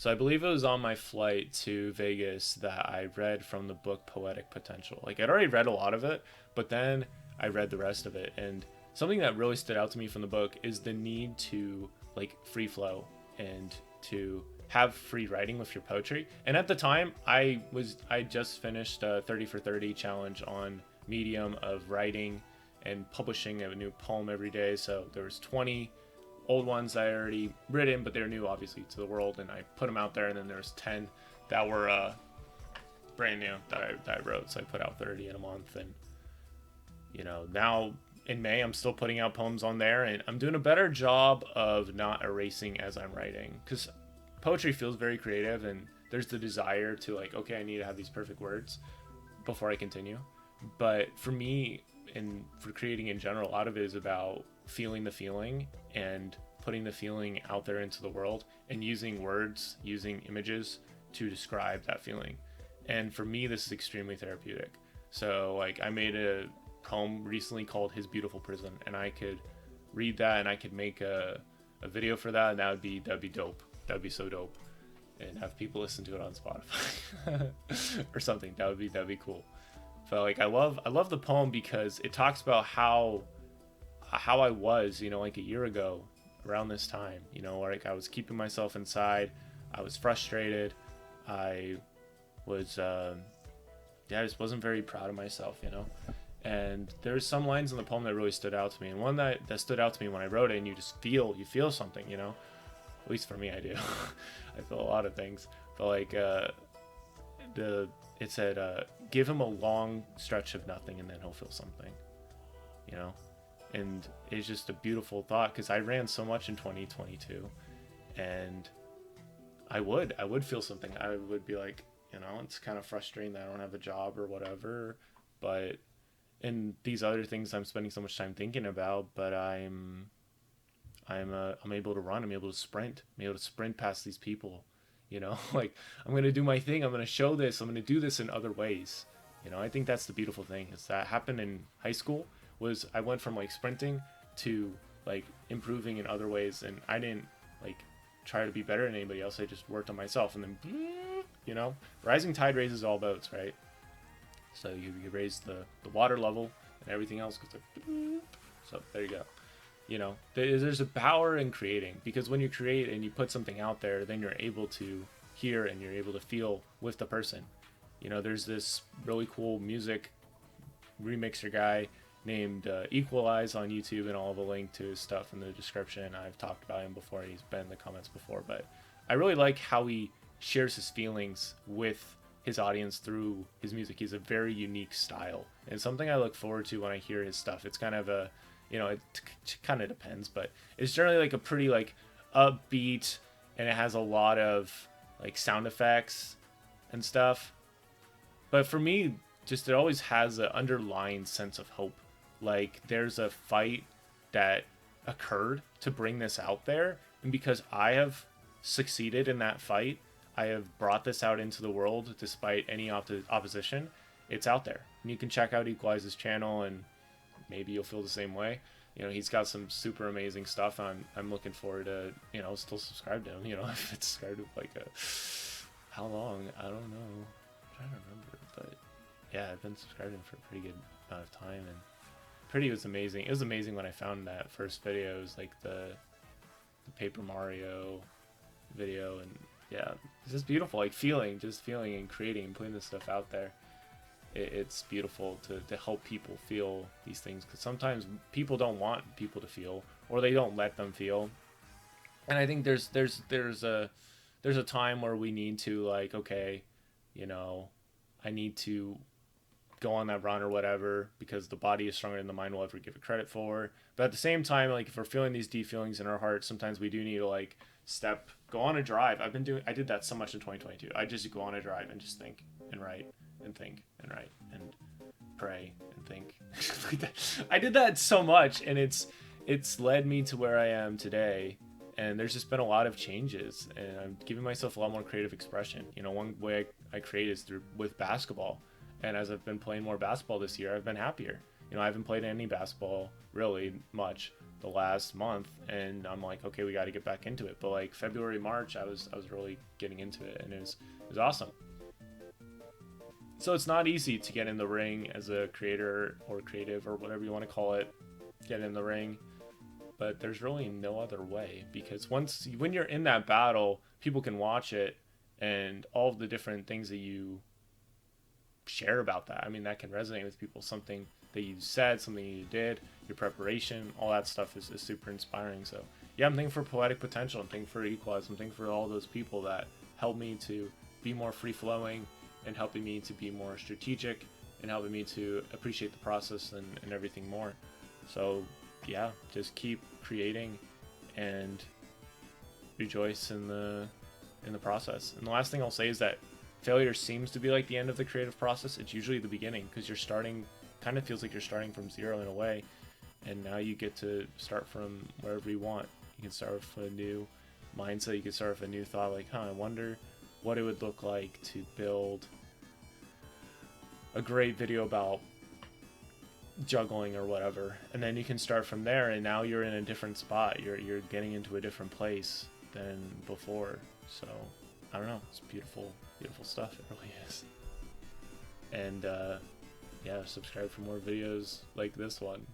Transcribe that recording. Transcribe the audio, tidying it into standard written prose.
So I believe it was on my flight to Vegas that I read from the book Poetic Potential. Like I'd already read a lot of it, but then I read the rest of it. And something that really stood out to me from the book is the need to like free flow and to have free writing with your poetry. And at the time, I just finished a 30 for 30 challenge on Medium of writing and publishing a new poem every day. So there was 20 old ones I already written, but they're new obviously to the world, and I put them out there. And then there's 10 that were brand new that I wrote. So I put out 30 in a month, and now in May I'm still putting out poems on there, and I'm doing a better job of not erasing as I'm writing, because poetry feels very creative, and there's the desire to like, okay, I need to have these perfect words before I continue. But for me, and for creating in general, a lot of it is about feeling the feeling and putting the feeling out there into the world and using words, using images to describe that feeling. And for me, this is extremely therapeutic. So like I made a poem recently called His Beautiful Prison, and I could read that and I could make a video for that, and that'd be dope. That'd be so dope. And have people listen to it on Spotify or something. That'd be cool. But like I love the poem because it talks about how I was, like a year ago around this time, like I was keeping myself inside. I was frustrated. I was I just wasn't very proud of myself, And there's some lines in the poem that really stood out to me. And one that stood out to me when I wrote it, and you feel something, At least for me, I do. I feel a lot of things. But like it said, give him a long stretch of nothing and then he'll feel something, And it's just a beautiful thought, because I ran so much in 2022, and I would feel something. I would be like, it's kind of frustrating that I don't have a job or whatever, but and these other things I'm spending so much time thinking about, but I'm able to run. I'm able to sprint. I'm able to sprint past these people. Like I'm gonna do my thing. I'm gonna show this. I'm gonna do this in other ways. I think that's the beautiful thing, is that happened in high school. Was I went from like sprinting to like improving in other ways, and I didn't like try to be better than anybody else. I just worked on myself, and then rising tide raises all boats, right? So you raise the water level, and everything else goes like, so there you go. There's a power in creating, because when you create and you put something out there, then you're able to hear and you're able to feel with the person. There's this really cool music remixer guy named Equalize on YouTube, and I'll have a link to his stuff in the description. I've talked about him before, he's been in the comments before, but I really like how he shares his feelings with his audience through his music. He's a very unique style, and something I look forward to when I hear his stuff. It's kind of a it kind of depends, but it's generally like a pretty like upbeat, and it has a lot of like sound effects and stuff. But for me, just it always has an underlying sense of hope. Like there's a fight that occurred to bring this out there, and because I have succeeded in that fight, I have brought this out into the world despite any opposition. It's out there, and you can check out Equalize's channel, and maybe you'll feel the same way. He's got some super amazing stuff. I'm looking forward to, still subscribe to him. I've been subscribed to like how long? I don't know. I'm trying to remember, but yeah, I've been subscribed to him for a pretty good amount of time, and pretty was amazing. It was amazing when I found that first video. It was like the Paper Mario video, and yeah, it's just beautiful. Like feeling and creating and putting this stuff out there. It's beautiful to help people feel these things, because sometimes people don't want people to feel, or they don't let them feel. And I think there's a time where we need to like, okay, I need to go on that run or whatever, because the body is stronger than the mind will ever give it credit for. But at the same time, like if we're feeling these deep feelings in our heart, sometimes we do need to like go on a drive. I did that so much in 2022. I just go on a drive and just think and write and think and write and pray and think. Like that. I did that so much, and it's led me to where I am today. And there's just been a lot of changes, and I'm giving myself a lot more creative expression. One way I create is with basketball. And as I've been playing more basketball this year, I've been happier. I haven't played any basketball really much, the last month, and I'm like, okay, we got to get back into it. But like February, March, I was really getting into it, and it was awesome. So it's not easy to get in the ring as a creator or creative or whatever you want to call it, get in the ring. But there's really no other way, because when you're in that battle, people can watch it, and all of the different things that you share about that, I mean, that can resonate with people. Something that you said, something you did, your preparation, all that stuff is super inspiring. So yeah, I'm thinking for Poetic Potential, I'm thinking for Equalize, I'm thinking for all those people that helped me to be more free-flowing, and helping me to be more strategic, and helping me to appreciate the process and everything more. So yeah, just keep creating and rejoice in the process. And the last thing I'll say is that failure seems to be like the end of the creative process. It's usually the beginning, because you're starting, kind of feels like you're starting from zero in a way, and now you get to start from wherever you want. You can start with a new mindset, you can start with a new thought, like, I wonder what it would look like to build a great video about juggling or whatever, and then you can start from there, and now you're in a different spot, you're getting into a different place than before. So I don't know, it's beautiful stuff, it really is. And yeah, subscribe for more videos like this one.